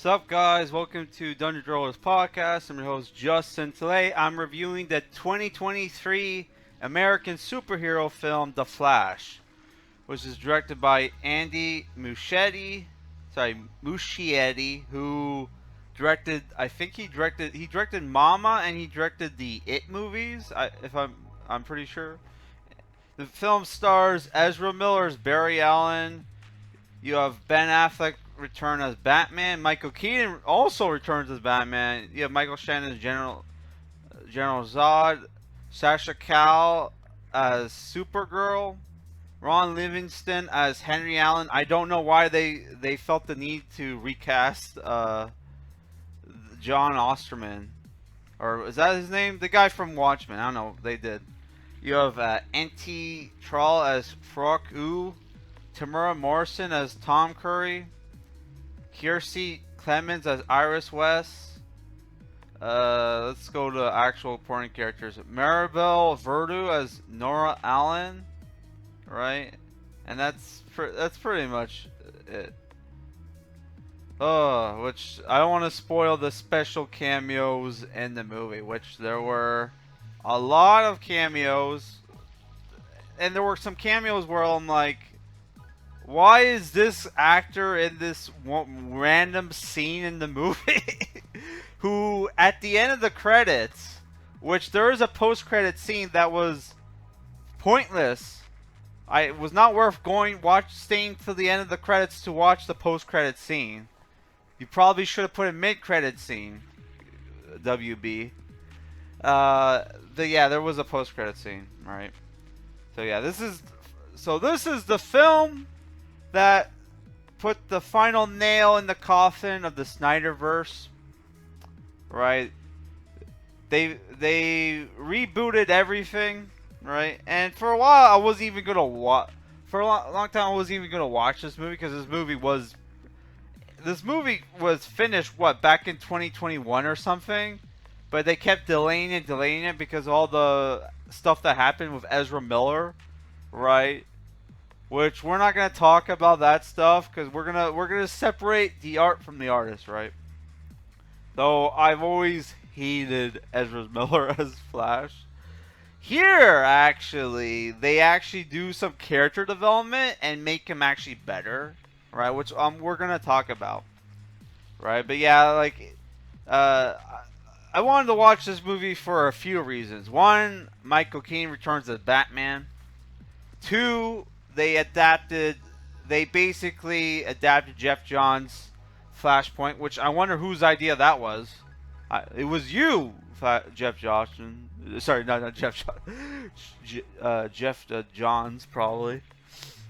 What's up, guys? Welcome to Dungeon Drawers Podcast. I'm your host, Justin. Today, I'm reviewing the 2023 American superhero film, The Flash, which is directed by Andy Muschietti. Muschietti, who directed, he directed Mama and he directed the It movies. I'm pretty sure. The film stars Ezra Miller as Barry Allen. You have Ben Affleck return as Batman. Michael Keaton also returns as Batman. You have Michael Shannon as General Zod. Sasha Calle as Supergirl. Ron Livingston as Henry Allen. I don't know why they felt the need to recast John Osterman. Or is that his name? The guy from Watchmen. I don't know. They did. You have N.T. Troll as Frog Ooh. Tamura Morrison as Tom Curry. Kiersey Clemens as Iris West. Let's go to actual important characters. Maribel Verdú as Nora Allen. Right? And that's pretty much it. Which I don't want to spoil the special cameos in the movie, which there were a lot of cameos. And there were some cameos where I'm like, why is this actor in this random scene in the movie? Who, at the end of the credits, which there is a post-credit scene that was pointless. It was not worth staying till the end of the credits to watch the post-credit scene. You probably should have put a mid-credit scene. WB. Yeah, there was a post-credit scene, right? So yeah, this is the film that put the final nail in the coffin of the Snyderverse, right? They rebooted everything, right? And for a while, I wasn't even gonna watch. For a long time, I wasn't even gonna watch this movie because this movie was finished back in 2021 or something, but they kept delaying it because of all the stuff that happened with Ezra Miller, right? Which we're not gonna talk about that stuff because we're gonna separate the art from the artist, right? Though I've always hated Ezra Miller as Flash. Here, actually, they actually do some character development and make him actually better, right? Which we're gonna talk about, right? But yeah, like, I wanted to watch this movie for a few reasons. One, Michael Keaton returns as Batman. Two, they basically adapted Jeff Johns' Flashpoint, which I wonder whose idea that was. It was you, Jeff Johnson. Sorry, not Jeff Johns. Jeff Johns, probably.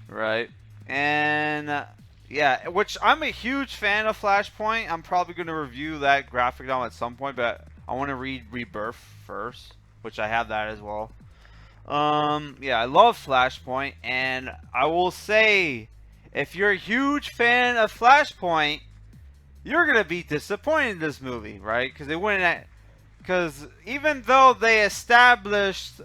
Right? And, yeah, which I'm a huge fan of Flashpoint. I'm probably going to review that graphic novel at some point, but I want to read Rebirth first, which I have that as well. Yeah, I love Flashpoint, and I will say, if you're a huge fan of Flashpoint, you're gonna be disappointed in this movie, right? Because even though they established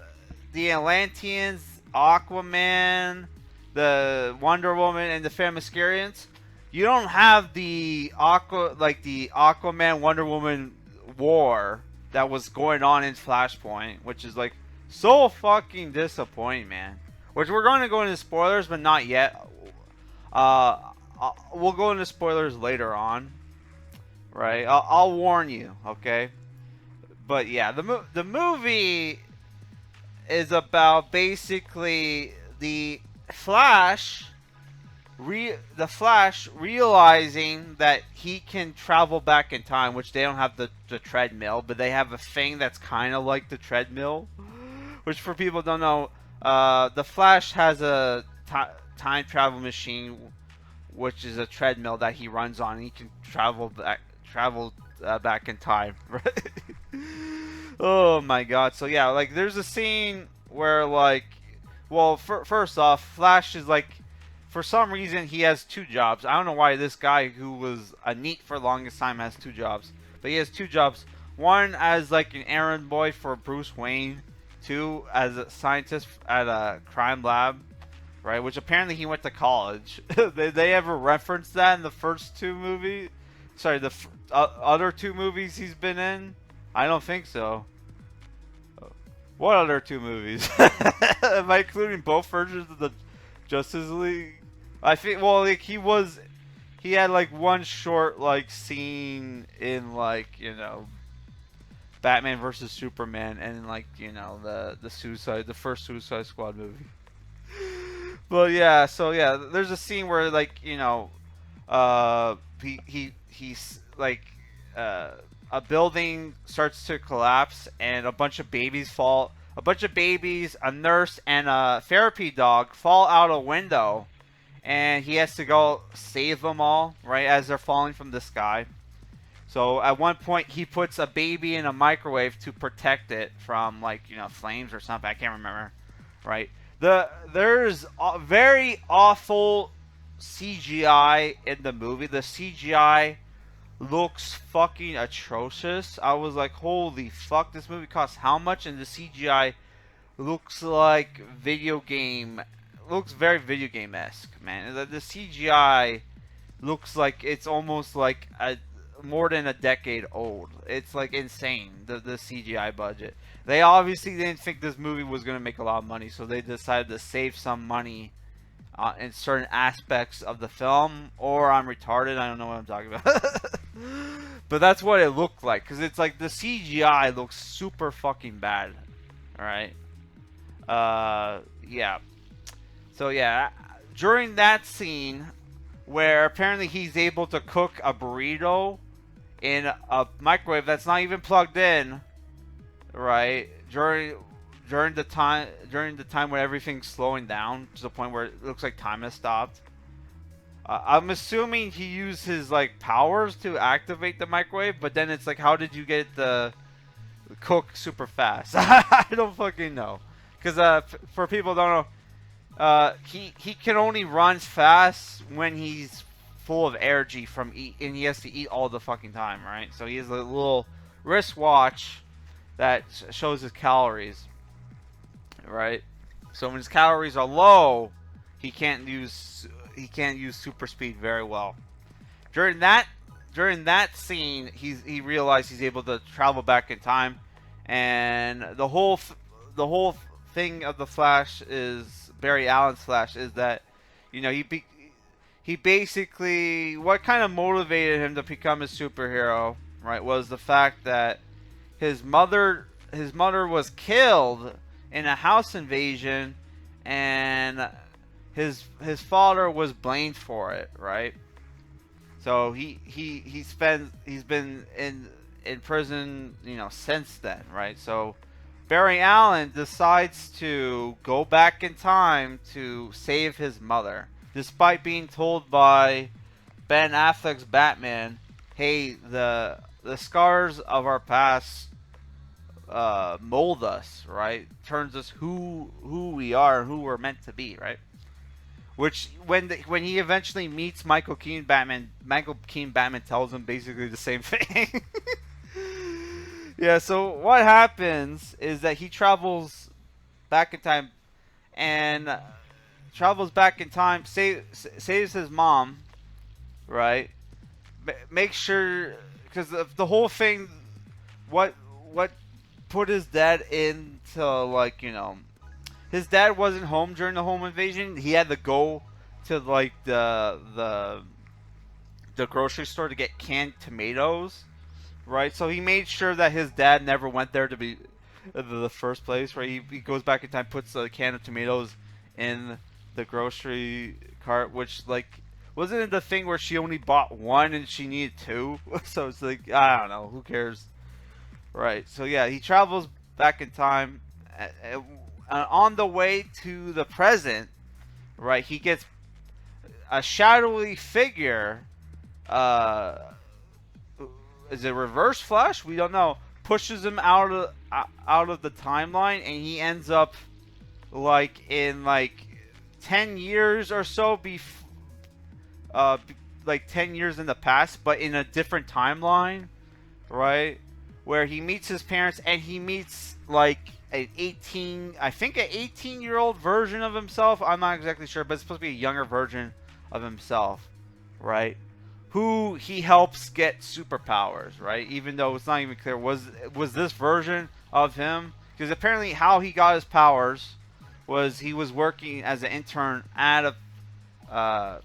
the Atlanteans, Aquaman, the Wonder Woman, and the Themyscirians, you don't have the Aquaman Wonder Woman war that was going on in Flashpoint, which is like so fucking disappointing, man. Which we're going to go into spoilers, but not yet. We'll go into spoilers later on, right? I'll warn you, okay? But yeah, the movie is about basically the Flash realizing that he can travel back in time, which they don't have the treadmill, but they have a thing that's kind of like the treadmill. Which, for people who don't know, the Flash has a time travel machine, which is a treadmill that he runs on. And he can travel back in time. Right? Oh my God! So yeah, like there's a scene where first off, Flash is like, for some reason he has two jobs. I don't know why this guy who was a NEET for the longest time has two jobs, but he has two jobs. One as like an errand boy for Bruce Wayne. Two, as a scientist at a crime lab, right? Which apparently he went to college. they ever referenced that in the first two movies? Sorry, the other two movies he's been in? I don't think so. What other two movies? Am I including both versions of the Justice League? I think. Well, like he had like one short like scene in like Batman versus Superman, and like the first Suicide Squad movie. But yeah, so yeah, there's a scene where like he's like uh, a building starts to collapse and a bunch of babies fall. A bunch of babies, a nurse, and a therapy dog fall out a window, and he has to go save them all right as they're falling from the sky. So at one point he puts a baby in a microwave to protect it from like flames or something. I can't remember. Right. There's very awful CGI in the movie. The CGI looks fucking atrocious. I was like, holy fuck, this movie costs how much? And the CGI looks like looks very video game-esque, man. The CGI looks like it's almost like more than a decade old. It's like insane, the CGI budget. They obviously didn't think this movie was going to make a lot of money, so they decided to save some money in certain aspects of the film. Or I'm retarded, I don't know what I'm talking about. But that's what it looked like, because it's like the CGI looks super fucking bad. Alright? Yeah. So yeah, during that scene where apparently he's able to cook a burrito in a microwave that's not even plugged in, right? During the time when everything's slowing down to the point where it looks like time has stopped. I'm assuming he used his like powers to activate the microwave, but then it's like, how did you get the cook super fast? I don't fucking know. Because for people who don't know, he can only run fast when he's full of energy from and he has to eat all the fucking time, right? So he has a little wristwatch that shows his calories, right? So when his calories are low, he can't use super speed very well. During that scene, he realized he's able to travel back in time, and the whole thing of the Flash is Barry Allen's Flash is that he basically, what kind of motivated him to become a superhero, right, was the fact that his mother was killed in a house invasion, and his father was blamed for it, right? So he's been in prison, since then, right? So Barry Allen decides to go back in time to save his mother, despite being told by Ben Affleck's Batman, "Hey, the scars of our past mold us, right? Turns us who we are, who we're meant to be, right?" Which when he eventually meets Michael Keaton Batman tells him basically the same thing. Yeah, so what happens is that he travels back in time and saves his mom, right? Make sure, because the whole thing, what put his dad into like his dad wasn't home during the home invasion. He had to go to like the grocery store to get canned tomatoes, right? So he made sure that his dad never went there to be the first place, right? He goes back in time, puts a can of tomatoes in the grocery cart, which like wasn't it the thing where she only bought one and she needed two? So it's like, I don't know, who cares, right? So yeah, he travels back in time. On the way to the present, right, he gets a shadowy figure. Is it Reverse Flash? We don't know. Pushes him out of the timeline, and he ends up like in like 10 years or so, like 10 years in the past, but in a different timeline, right? Where he meets his parents, and he meets like an 18-year-old version of himself. I'm not exactly sure, but it's supposed to be a younger version of himself, right? who he helps get superpowers, right? Even though it's not even clear was this version of him, because apparently how he got his powers was he was working as an intern at a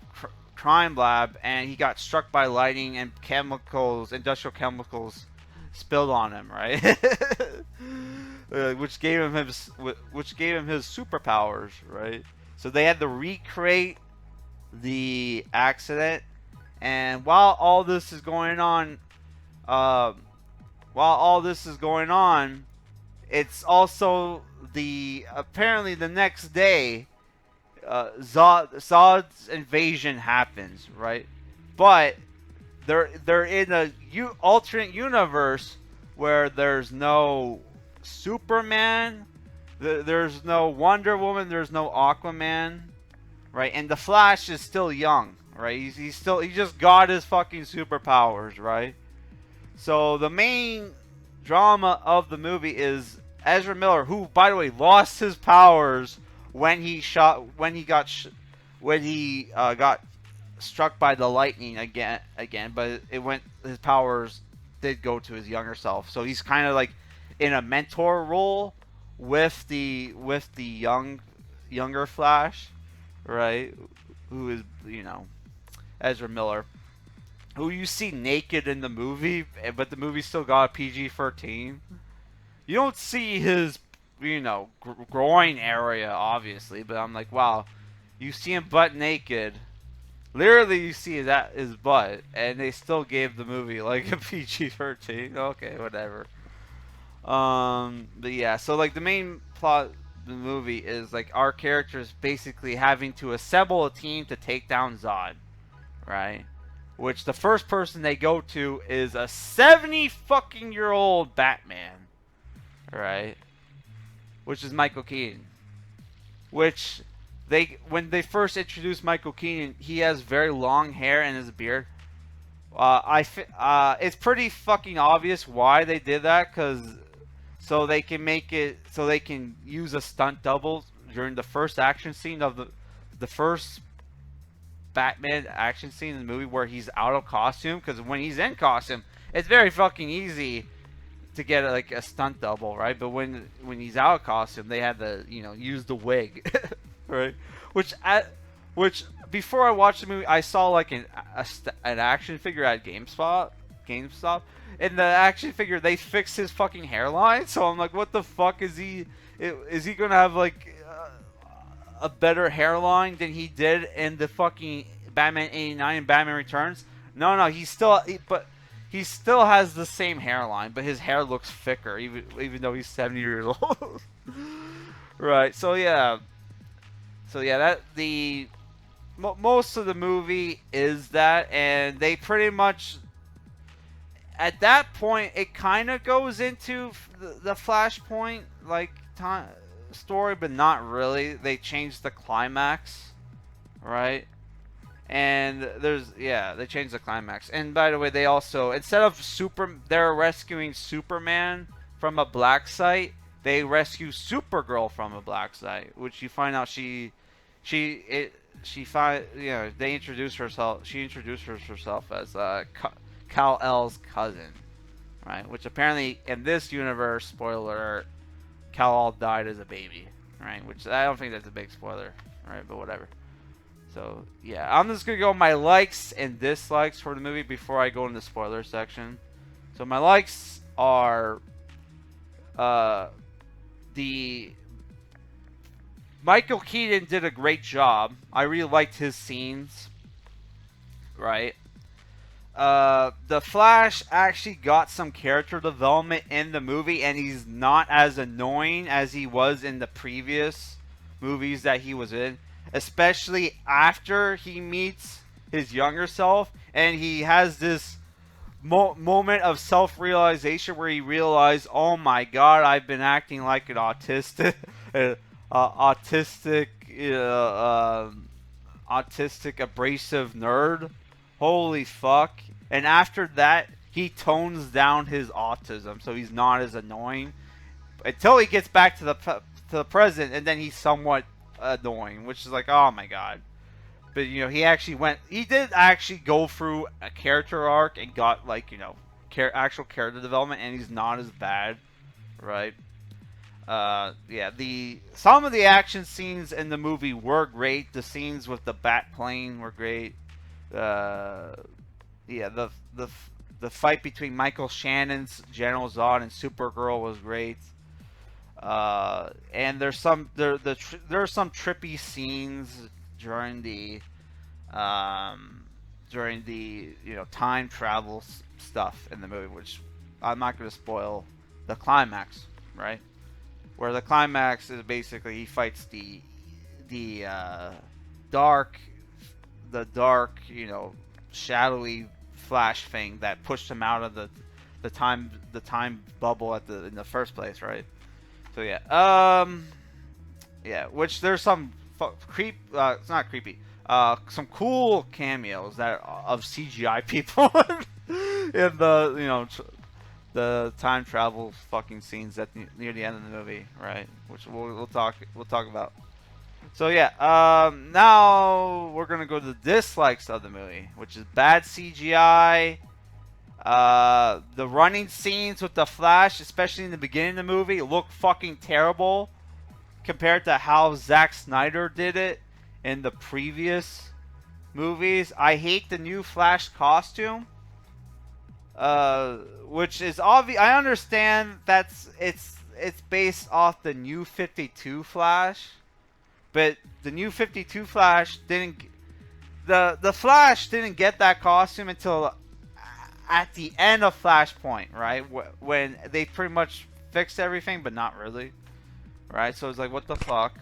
crime lab, and he got struck by lightning and industrial chemicals spilled on him, right? Which gave him his superpowers, right? So they had to recreate the accident, and while all this is going on, it's also apparently the next day, Zod's invasion happens, right? But they're in a alternate universe where there's no Superman, there's no Wonder Woman, there's no Aquaman, right? And the Flash is still young, right? He just got his fucking superpowers, right? So the main drama of the movie is Ezra Miller, who, by the way, lost his powers when he got struck by the lightning again, but his powers did go to his younger self. So he's kind of like in a mentor role with the younger Flash, right? Who is, Ezra Miller, who you see naked in the movie, but the movie still got a PG-13. You don't see his, groin area, obviously, but I'm like, wow, you see him butt naked. Literally, you see his butt, and they still gave the movie like a PG-13. Okay, whatever. But yeah, so like the main plot of the movie is like our characters basically having to assemble a team to take down Zod, right? Which the first person they go to is a 70-fucking-year-old Batman, right? Which is Michael Keaton. Which when they first introduced Michael Keaton, he has very long hair and his beard. It's pretty fucking obvious why they did that, so they can use a stunt double during the first action scene of the first Batman action scene in the movie where he's out of costume. Because when he's in costume, it's very fucking easy to get like a stunt double, right? But when he's out of costume, they had to use the wig, right? Which before I watched the movie, I saw like an action figure at GameStop, and the action figure, they fixed his fucking hairline. So I'm like, what the fuck is he gonna have like a better hairline than he did in the fucking Batman '89 and Batman Returns? No, he still has the same hairline, but his hair looks thicker, even though he's 70 years old. Right. So yeah, most of the movie is that, and they pretty much, at that point, it kind of goes into the Flashpoint like time story, but not really. They changed the climax, right? And they changed the climax. And by the way, they also, instead of they're rescuing Superman from a black site, they rescue Supergirl from a black site, which you find out they introduce herself. She introduced herself as Kal-El's cousin, right? Which apparently in this universe, spoiler alert, Kal-El died as a baby, right? Which I don't think that's a big spoiler, right? But whatever. So yeah, I'm just gonna go my likes and dislikes for the movie before I go into the spoiler section. So my likes are the Michael Keaton did a great job. I really liked his scenes, right? The Flash actually got some character development in the movie, and he's not as annoying as he was in the previous movies that he was in, especially after he meets his younger self, and he has this moment of self-realization where he realized, oh my god, I've been acting like an autistic abrasive nerd. Holy fuck. And after that, he tones down his autism, so he's not as annoying until he gets back to the present, and then he's somewhat annoying, which is like, oh my god. But he actually he did actually go through a character arc and got like actual character development, and he's not as bad, right? Yeah, some of the action scenes in the movie were great. The scenes with the bat plane were great. Yeah, the fight between Michael Shannon's General Zod and Supergirl was great. And there's some there are some trippy scenes during the time travel stuff in the movie, which I'm not going to spoil the climax, right? Where the climax is basically he fights the dark, shadowy Flash thing that pushed him out of the time bubble in the first place, right? So yeah, which there's some it's not creepy. Some cool cameos of CGI people in the time travel fucking scenes near the end of the movie, right? Which we'll talk about. So yeah, now we're gonna go to the dislikes of the movie, which is bad CGI. The running scenes with the Flash, especially in the beginning of the movie, look fucking terrible compared to how Zack Snyder did it in the previous movies. I hate the new Flash costume. Which is obvious. I understand it's based off the new 52 Flash, but the new 52 Flash didn't. The Flash didn't get that costume until at the end of Flashpoint, right? When they pretty much fixed everything, but not really, right? So it's like, what the fuck?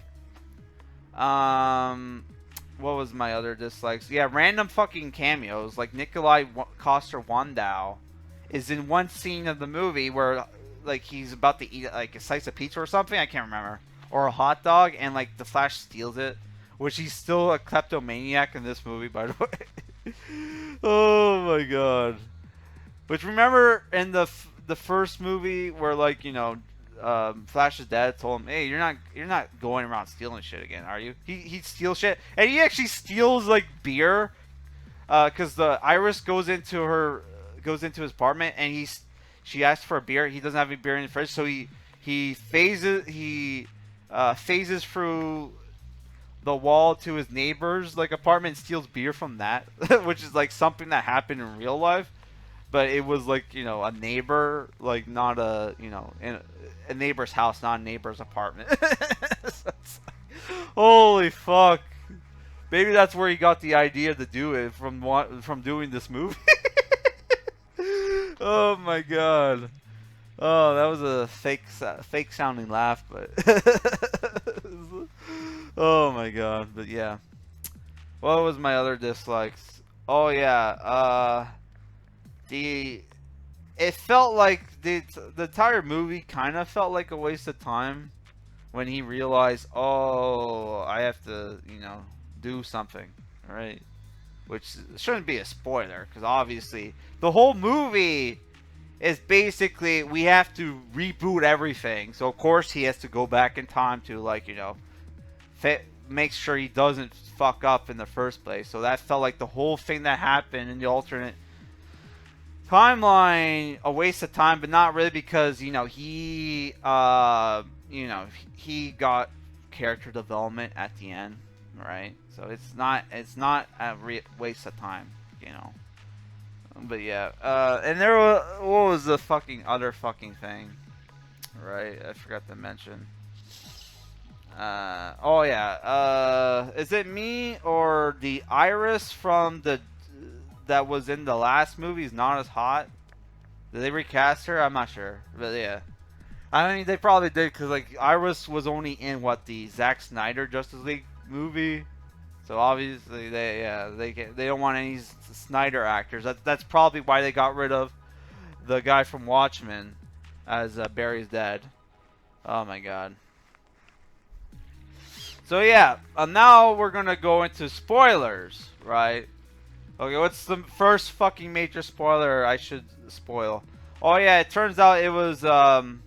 What was my other dislikes? Yeah, random fucking cameos. Like Nikolai Coster-Waldau is in one scene of the movie where like he's about to eat like a slice of pizza or something. I can't remember. Or a hot dog, and like the Flash steals it. Which he's still a kleptomaniac in this movie, by the way. Oh my god. Which remember in the first movie where like Flash's dad told him, "Hey, you're not going around stealing shit again, are you?" He steals shit, and he actually steals like beer, because the Iris goes into his apartment, and she asks for a beer. He doesn't have any beer in the fridge, so he phases through the wall to his neighbor's like apartment and steals beer from that, which is like something that happened in real life. But it was like, a neighbor, like not in a neighbor's house, not a neighbor's apartment. So holy fuck. Maybe that's where he got the idea to do it from doing this movie. Oh my god. Oh, that was a fake sounding laugh, but oh my god. But yeah. What was my other dislikes? Oh yeah, it felt like the entire movie kind of felt like a waste of time when he realized, oh, I have to, do something, right? Which shouldn't be a spoiler, because obviously the whole movie is basically we have to reboot everything. So of course he has to go back in time to like, make sure he doesn't fuck up in the first place. So that felt like the whole thing that happened in the alternate timeline a waste of time, but not really, because he got character development at the end, right? So it's not a waste of time, But yeah, and there was, what was the fucking other fucking thing, right? I forgot to mention. Oh yeah, is it me or the Iris from that was in the last movie is not as hot? Did they recast her? I'm not sure, but yeah. I mean, they probably did, because like Iris was only in the Zack Snyder Justice League movie, so obviously they don't want any Snyder actors. That's probably why they got rid of the guy from Watchmen as Barry's dad. Oh my god. So yeah, now we're gonna go into spoilers, right? Okay, what's the first fucking major spoiler I should spoil? Oh yeah, it turns out it was oh,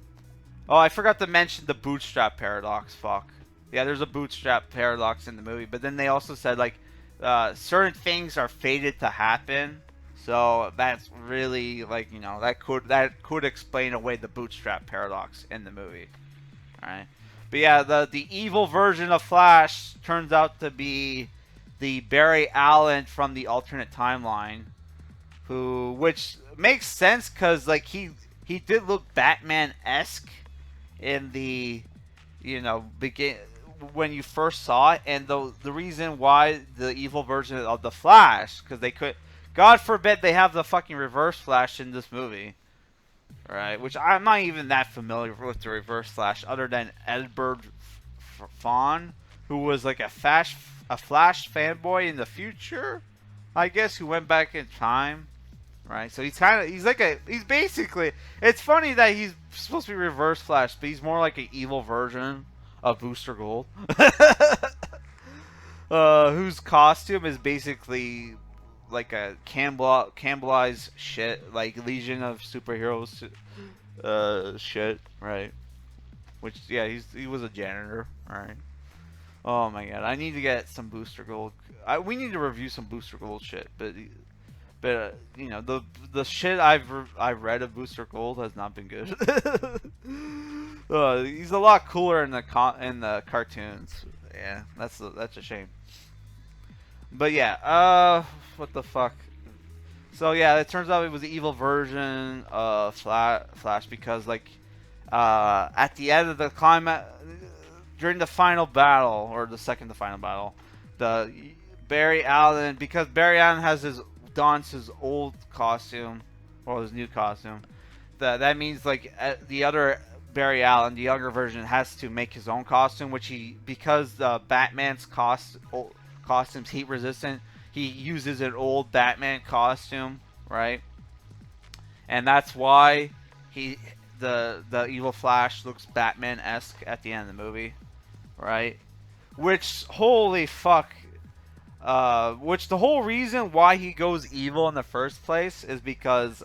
I forgot to mention the bootstrap paradox. Fuck. Yeah, there's a bootstrap paradox in the movie, but then they also said like certain things are fated to happen. So that's really like, that could explain away the bootstrap paradox in the movie. All right. But yeah, the evil version of Flash turns out to be the Barry Allen from the alternate timeline, which makes sense because like he did look Batman-esque in the begin when you first saw it, and the reason why the evil version of the Flash, because they could, God forbid they have the fucking Reverse Flash in this movie. Right, which I'm not even that familiar with the Reverse Flash, other than Edward Fawn, who was like a Flash fanboy in the future, I guess, who went back in time. Right, so he's basically. It's funny that he's supposed to be Reverse Flash, but he's more like an evil version of Booster Gold, whose costume is basically like a cannibalized shit, like Legion of Superheroes shit, right? Which, yeah, he was a janitor, right? Oh my god, I need to get some Booster Gold. We need to review some Booster Gold shit, but the shit I've read of Booster Gold has not been good. He's a lot cooler in the cartoons. Yeah, that's a shame. But yeah, what the fuck? So yeah, it turns out it was the evil version of Flash because like at the end of the climax, during the final battle, or the second to final battle, because Barry Allen dons his old costume or his new costume, that means like the other Barry Allen, the younger version, has to make his own costume, which because Batman's costume's heat resistant, he uses an old Batman costume, right? And that's why the evil Flash looks Batman-esque at the end of the movie, right? Which, holy fuck, which the whole reason why he goes evil in the first place is because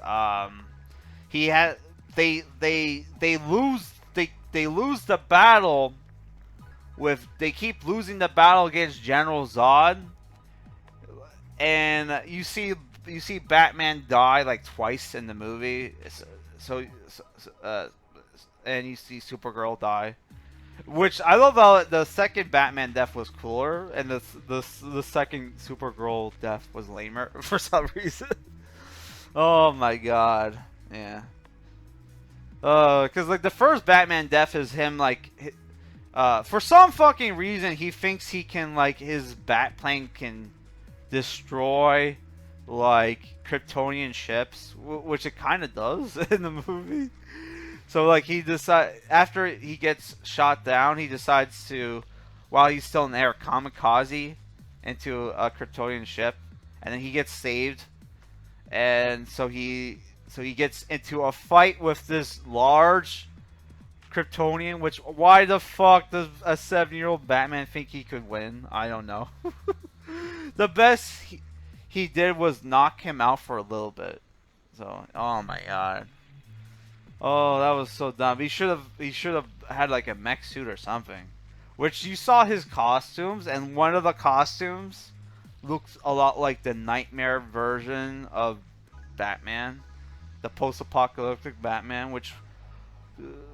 they lose the battle they keep losing the battle against General Zod, and you see Batman die like twice in the movie. And you see Supergirl die, which I love how the second Batman death was cooler, and the second Supergirl death was lamer for some reason. Oh my god, yeah. Because like the first Batman death is him like. For some fucking reason, he thinks he can, like, his Batplane can destroy, like, Kryptonian ships, which it kind of does in the movie. So, like, after he gets shot down, he decides to, while he's still in the air, kamikaze into a Kryptonian ship, and then he gets saved, and so he gets into a fight with this large Kryptonian, which, why the fuck does a 7-year-old Batman think he could win? I don't know. The best he did was knock him out for a little bit. So, oh my god. Oh, that was so dumb. He should have had like a mech suit or something. Which you saw his costumes, and one of the costumes looks a lot like the nightmare version of Batman, the post-apocalyptic Batman, which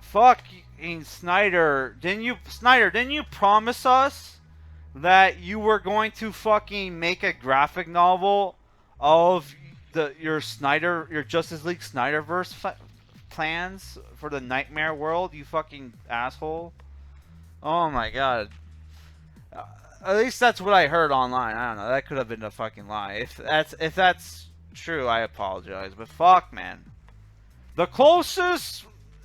fucking Snyder, didn't you promise us that you were going to fucking make a graphic novel of your Justice League Snyderverse plans for the Nightmare world, you fucking asshole? Oh my god. At least that's what I heard online. I don't know. That could have been a fucking lie. If that's true, I apologize. But fuck, man. The closest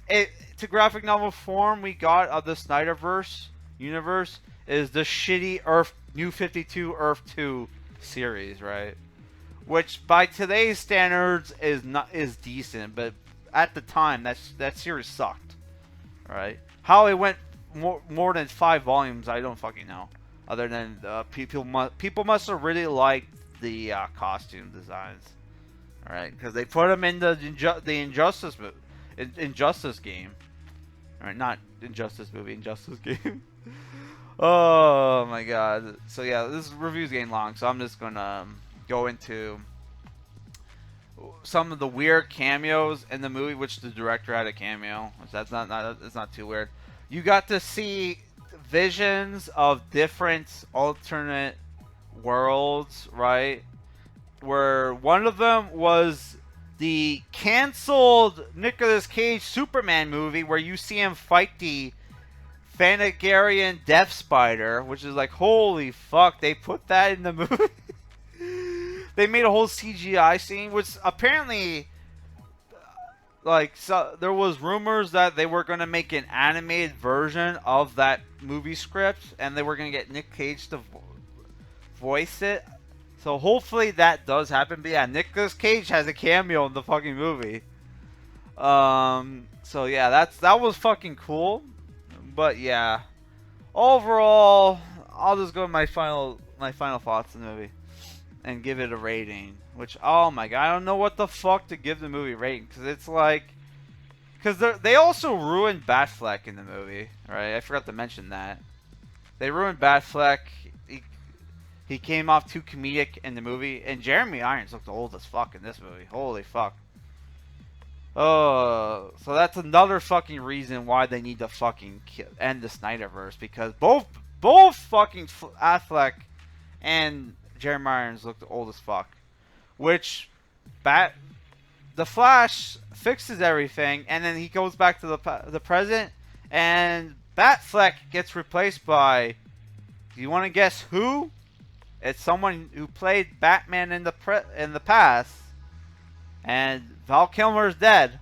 to graphic novel form we got of the Snyderverse universe is the shitty New 52 Earth 2 series, right? Which by today's standards is decent, but at the time that series sucked, right? How it went more than 5 volumes, I don't fucking know. Other than people must have really liked the costume designs, all right? Because they put them in the Injustice game, all right? Not Injustice movie, Injustice game. Oh my god. So yeah, this review's getting long, so I'm just gonna go into some of the weird cameos in the movie, which the director had a cameo. Which that's not it's not too weird. You got to see visions of different alternate worlds, right? Where one of them was the canceled Nicolas Cage Superman movie, where you see him fight the Thanagarian Death Spider, which is like, holy fuck, they put that in the movie. They made a whole CGI scene, which apparently, like, so there was rumors that they were going to make an animated version of that movie script, and they were going to get Nick Cage to voice it. So hopefully that does happen. But yeah, Nicolas Cage has a cameo in the fucking movie. So yeah, that was fucking cool. But yeah, overall, I'll just go with my final thoughts on the movie and give it a rating. Which, oh my god, I don't know what the fuck to give the movie rating, because it's like, because they also ruined Batfleck in the movie, right? I forgot to mention that they ruined Batfleck. He came off too comedic in the movie, and Jeremy Irons looked old as fuck in this movie. Holy fuck. Oh, so that's another fucking reason why they need to fucking end the Snyderverse, because both fucking Affleck and Jeremy Irons looked old as fuck. Which the Flash fixes everything, and then he goes back to the present, and Batfleck gets replaced by, do you want to guess who? It's someone who played Batman in the past, and Val Kilmer's dead.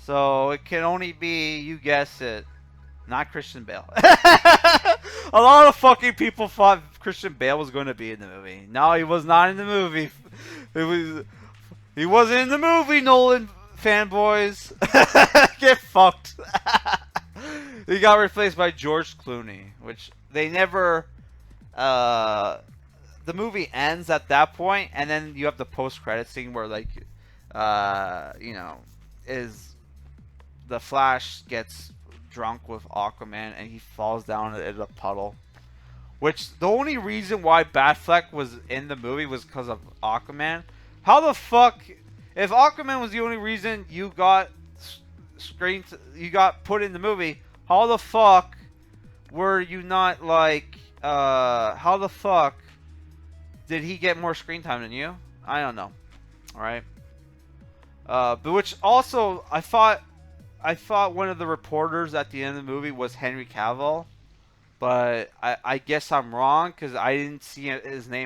So it can only be, you guess it, not Christian Bale. A lot of fucking people thought Christian Bale was going to be in the movie. No, he was not in the movie. He wasn't in the movie, Nolan fanboys. Get fucked. He got replaced by George Clooney, which they never. The movie ends at that point, and then you have the post-credit scene where, like, is the Flash gets drunk with Aquaman and he falls down in a puddle. Which, the only reason why Batfleck was in the movie was because of Aquaman. How the fuck, if Aquaman was the only reason you got put in the movie, how the fuck were you not, like, how the fuck did he get more screen time than you? I don't know. Alright. But which also, I thought one of the reporters at the end of the movie was Henry Cavill. But I guess I'm wrong, because I didn't see his name